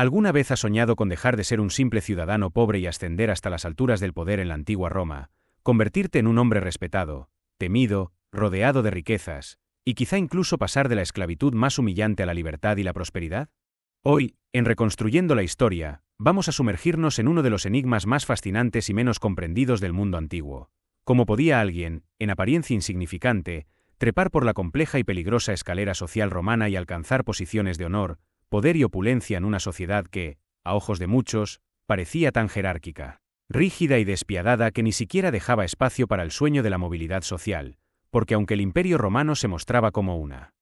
¿Alguna vez has soñado con dejar de ser un simple ciudadano pobre y ascender hasta las alturas del poder en la antigua Roma, convertirte en un hombre respetado, temido, rodeado de riquezas, y quizá incluso pasar de la esclavitud más humillante a la libertad y la prosperidad? Hoy, en Reconstruyendo la Historia, vamos a sumergirnos en uno de los enigmas más fascinantes y menos comprendidos del mundo antiguo. ¿Cómo podía alguien, en apariencia insignificante, trepar por la compleja y peligrosa escalera social romana y alcanzar posiciones de honor, poder y opulencia en una sociedad que, a ojos de muchos, parecía tan jerárquica, rígida y despiadada que ni siquiera dejaba espacio para el sueño de la movilidad social, porque aunque el Imperio romano se mostraba como una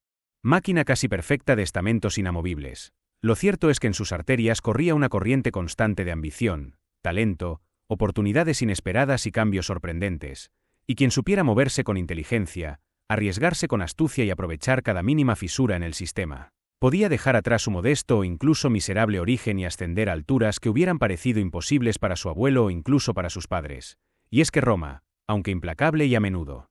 máquina casi perfecta de estamentos inamovibles, lo cierto es que en sus arterias corría una corriente constante de ambición, talento, oportunidades inesperadas y cambios sorprendentes, y quien supiera moverse con inteligencia, arriesgarse con astucia y aprovechar cada mínima fisura en el sistema, podía dejar atrás su modesto o incluso miserable origen y ascender a alturas que hubieran parecido imposibles para su abuelo o incluso para sus padres. Y es que Roma, aunque implacable y a menudo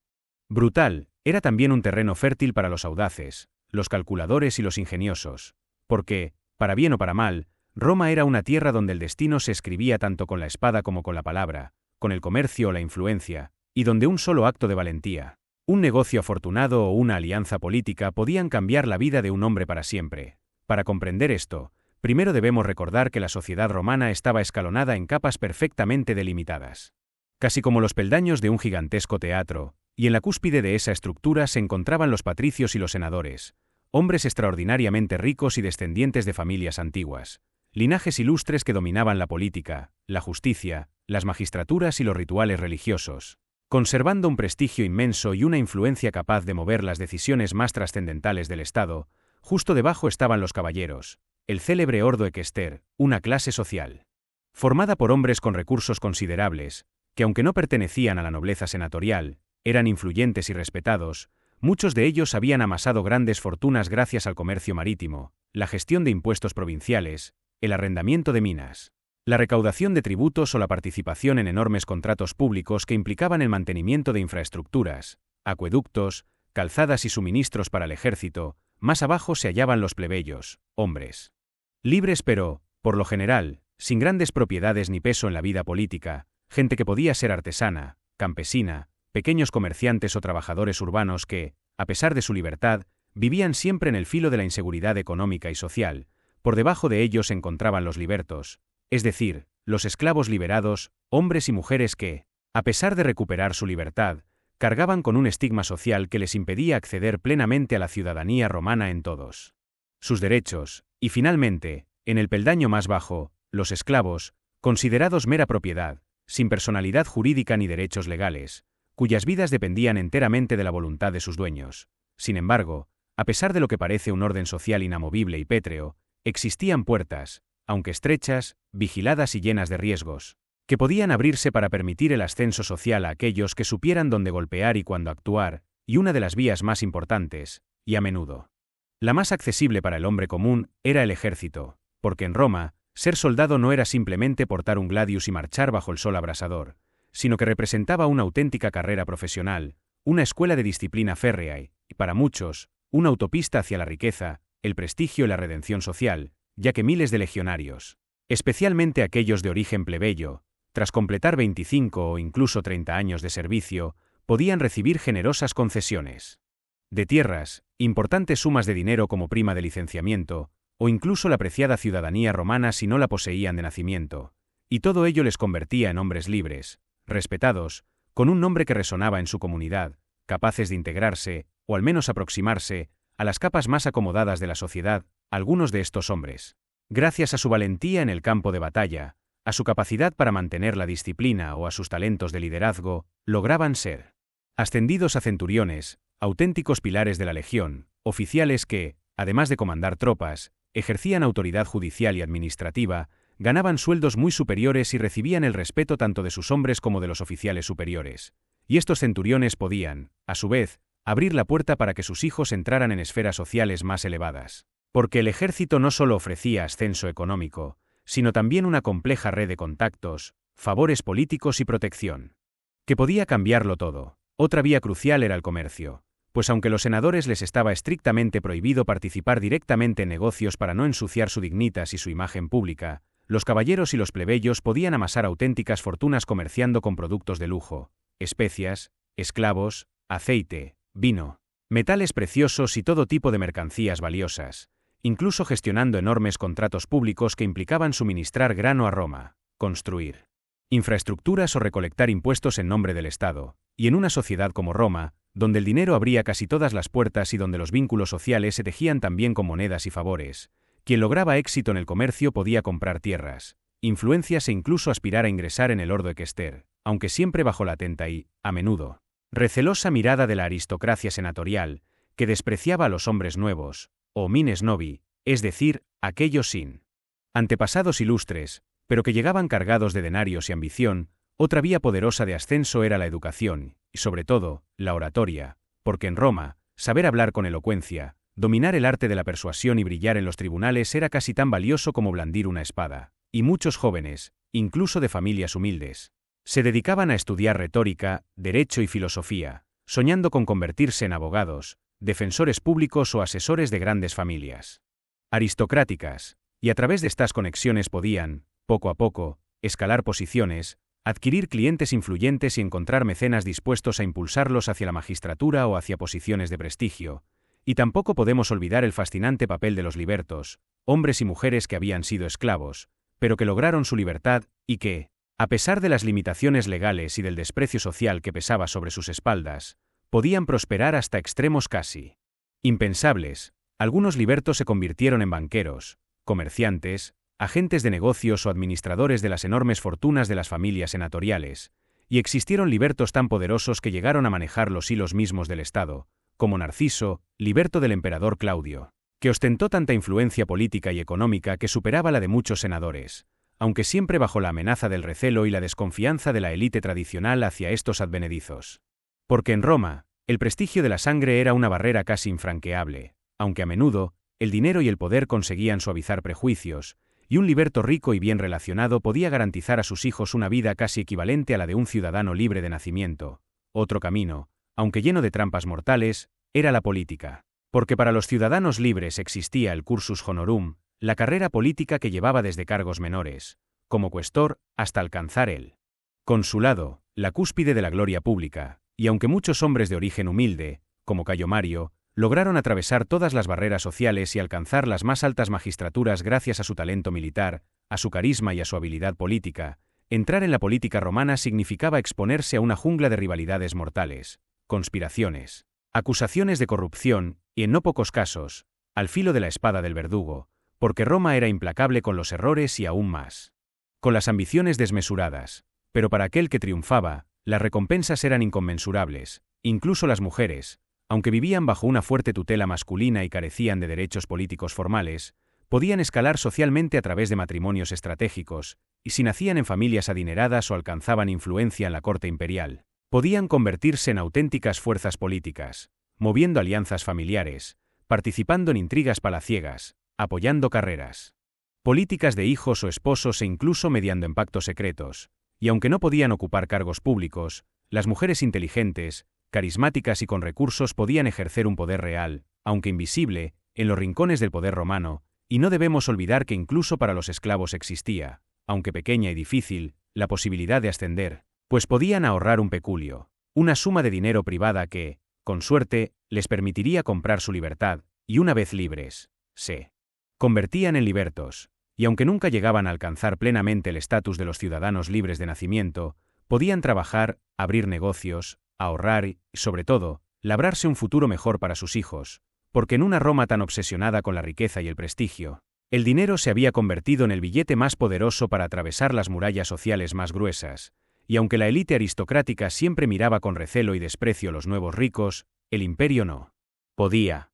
brutal, era también un terreno fértil para los audaces, los calculadores y los ingeniosos, porque, para bien o para mal, Roma era una tierra donde el destino se escribía tanto con la espada como con la palabra, con el comercio o la influencia, y donde un solo acto de valentía, un negocio afortunado o una alianza política podían cambiar la vida de un hombre para siempre. Para comprender esto, primero debemos recordar que la sociedad romana estaba escalonada en capas perfectamente delimitadas. Casi como los peldaños de un gigantesco teatro, y en la cúspide de esa estructura se encontraban los patricios y los senadores, hombres extraordinariamente ricos y descendientes de familias antiguas, linajes ilustres que dominaban la política, la justicia, las magistraturas y los rituales religiosos, conservando un prestigio inmenso y una influencia capaz de mover las decisiones más trascendentales del Estado. Justo debajo estaban los caballeros, el célebre ordo equester, una clase social formada por hombres con recursos considerables, que aunque no pertenecían a la nobleza senatorial, eran influyentes y respetados. Muchos de ellos habían amasado grandes fortunas gracias al comercio marítimo, la gestión de impuestos provinciales, el arrendamiento de minas, la recaudación de tributos o la participación en enormes contratos públicos que implicaban el mantenimiento de infraestructuras, acueductos, calzadas y suministros para el ejército. Más abajo se hallaban los plebeyos, hombres libres pero, por lo general, sin grandes propiedades ni peso en la vida política, gente que podía ser artesana, campesina, pequeños comerciantes o trabajadores urbanos que, a pesar de su libertad, vivían siempre en el filo de la inseguridad económica y social. Por debajo de ellos se encontraban los libertos, es decir, los esclavos liberados, hombres y mujeres que, a pesar de recuperar su libertad, cargaban con un estigma social que les impedía acceder plenamente a la ciudadanía romana en todos sus derechos, y finalmente, en el peldaño más bajo, los esclavos, considerados mera propiedad, sin personalidad jurídica ni derechos legales, cuyas vidas dependían enteramente de la voluntad de sus dueños. Sin embargo, a pesar de lo que parece un orden social inamovible y pétreo, existían puertas, aunque estrechas, vigiladas y llenas de riesgos, que podían abrirse para permitir el ascenso social a aquellos que supieran dónde golpear y cuándo actuar, y una de las vías más importantes, y a menudo la más accesible para el hombre común, era el ejército, porque en Roma, ser soldado no era simplemente portar un gladius y marchar bajo el sol abrasador, sino que representaba una auténtica carrera profesional, una escuela de disciplina férrea y, para muchos, una autopista hacia la riqueza, el prestigio y la redención social, ya que miles de legionarios, especialmente aquellos de origen plebeyo, tras completar 25 o incluso 30 años de servicio, podían recibir generosas concesiones de tierras, importantes sumas de dinero como prima de licenciamiento, o incluso la preciada ciudadanía romana si no la poseían de nacimiento, y todo ello les convertía en hombres libres, respetados, con un nombre que resonaba en su comunidad, capaces de integrarse, o al menos aproximarse, a las capas más acomodadas de la sociedad. Algunos de estos hombres, gracias a su valentía en el campo de batalla, a su capacidad para mantener la disciplina o a sus talentos de liderazgo, lograban ser ascendidos a centuriones, auténticos pilares de la legión, oficiales que, además de comandar tropas, ejercían autoridad judicial y administrativa, ganaban sueldos muy superiores y recibían el respeto tanto de sus hombres como de los oficiales superiores. Y estos centuriones podían, a su vez, abrir la puerta para que sus hijos entraran en esferas sociales más elevadas. Porque el ejército no solo ofrecía ascenso económico, sino también una compleja red de contactos, favores políticos y protección, que podía cambiarlo todo. Otra vía crucial era el comercio, pues aunque los senadores les estaba estrictamente prohibido participar directamente en negocios para no ensuciar su dignitas y su imagen pública, los caballeros y los plebeyos podían amasar auténticas fortunas comerciando con productos de lujo, especias, esclavos, aceite, vino, metales preciosos y todo tipo de mercancías valiosas, incluso gestionando enormes contratos públicos que implicaban suministrar grano a Roma, construir infraestructuras o recolectar impuestos en nombre del Estado, y en una sociedad como Roma, donde el dinero abría casi todas las puertas y donde los vínculos sociales se tejían también con monedas y favores, quien lograba éxito en el comercio podía comprar tierras, influencias e incluso aspirar a ingresar en el ordo equester, aunque siempre bajo la atenta y, a menudo, recelosa mirada de la aristocracia senatorial, que despreciaba a los hombres nuevos, o mines novi, es decir, aquellos sin antepasados ilustres, pero que llegaban cargados de denarios y ambición. Otra vía poderosa de ascenso era la educación, y sobre todo, la oratoria, porque en Roma, saber hablar con elocuencia, dominar el arte de la persuasión y brillar en los tribunales era casi tan valioso como blandir una espada, y muchos jóvenes, incluso de familias humildes, se dedicaban a estudiar retórica, derecho y filosofía, soñando con convertirse en abogados, defensores públicos o asesores de grandes familias aristocráticas, y a través de estas conexiones podían, poco a poco, escalar posiciones, adquirir clientes influyentes y encontrar mecenas dispuestos a impulsarlos hacia la magistratura o hacia posiciones de prestigio. Y tampoco podemos olvidar el fascinante papel de los libertos, hombres y mujeres que habían sido esclavos, pero que lograron su libertad y que, a pesar de las limitaciones legales y del desprecio social que pesaba sobre sus espaldas, podían prosperar hasta extremos casi impensables. Algunos libertos se convirtieron en banqueros, comerciantes, agentes de negocios o administradores de las enormes fortunas de las familias senatoriales, y existieron libertos tan poderosos que llegaron a manejar los hilos mismos del Estado, como Narciso, liberto del emperador Claudio, que ostentó tanta influencia política y económica que superaba la de muchos senadores, aunque siempre bajo la amenaza del recelo y la desconfianza de la élite tradicional hacia estos advenedizos. Porque en Roma, el prestigio de la sangre era una barrera casi infranqueable, aunque a menudo, el dinero y el poder conseguían suavizar prejuicios, y un liberto rico y bien relacionado podía garantizar a sus hijos una vida casi equivalente a la de un ciudadano libre de nacimiento. Otro camino, aunque lleno de trampas mortales, era la política. Porque para los ciudadanos libres existía el cursus honorum, la carrera política que llevaba desde cargos menores, como cuestor, hasta alcanzar el consulado, la cúspide de la gloria pública, y aunque muchos hombres de origen humilde, como Cayo Mario, lograron atravesar todas las barreras sociales y alcanzar las más altas magistraturas gracias a su talento militar, a su carisma y a su habilidad política, entrar en la política romana significaba exponerse a una jungla de rivalidades mortales, conspiraciones, acusaciones de corrupción, y en no pocos casos, al filo de la espada del verdugo, porque Roma era implacable con los errores y aún más con las ambiciones desmesuradas, pero para aquel que triunfaba, las recompensas eran inconmensurables. Incluso las mujeres, aunque vivían bajo una fuerte tutela masculina y carecían de derechos políticos formales, podían escalar socialmente a través de matrimonios estratégicos, y si nacían en familias adineradas o alcanzaban influencia en la corte imperial, podían convertirse en auténticas fuerzas políticas, moviendo alianzas familiares, participando en intrigas palaciegas, apoyando carreras políticas de hijos o esposos e incluso mediando en pactos secretos, y aunque no podían ocupar cargos públicos, las mujeres inteligentes, carismáticas y con recursos podían ejercer un poder real, aunque invisible, en los rincones del poder romano, y no debemos olvidar que incluso para los esclavos existía, aunque pequeña y difícil, la posibilidad de ascender, pues podían ahorrar un peculio, una suma de dinero privada que, con suerte, les permitiría comprar su libertad, y una vez libres, se convertían en libertos, y aunque nunca llegaban a alcanzar plenamente el estatus de los ciudadanos libres de nacimiento, podían trabajar, abrir negocios, ahorrar y, sobre todo, labrarse un futuro mejor para sus hijos, porque en una Roma tan obsesionada con la riqueza y el prestigio, el dinero se había convertido en el billete más poderoso para atravesar las murallas sociales más gruesas, y aunque la élite aristocrática siempre miraba con recelo y desprecio a los nuevos ricos, el imperio no podía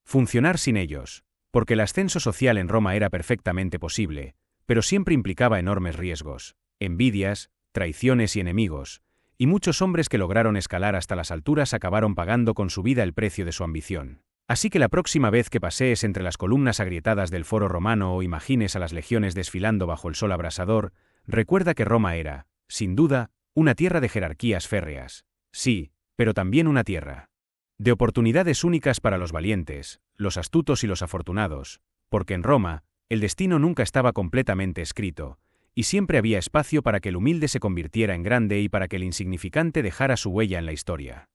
funcionar sin ellos, porque el ascenso social en Roma era perfectamente posible, pero siempre implicaba enormes riesgos, envidias, traiciones y enemigos, y muchos hombres que lograron escalar hasta las alturas acabaron pagando con su vida el precio de su ambición. Así que la próxima vez que pasees entre las columnas agrietadas del Foro Romano o imagines a las legiones desfilando bajo el sol abrasador, recuerda que Roma era, sin duda, una tierra de jerarquías férreas. Sí, pero también una tierra de oportunidades únicas para los valientes, los astutos y los afortunados, porque en Roma, el destino nunca estaba completamente escrito, y siempre había espacio para que el humilde se convirtiera en grande y para que el insignificante dejara su huella en la historia.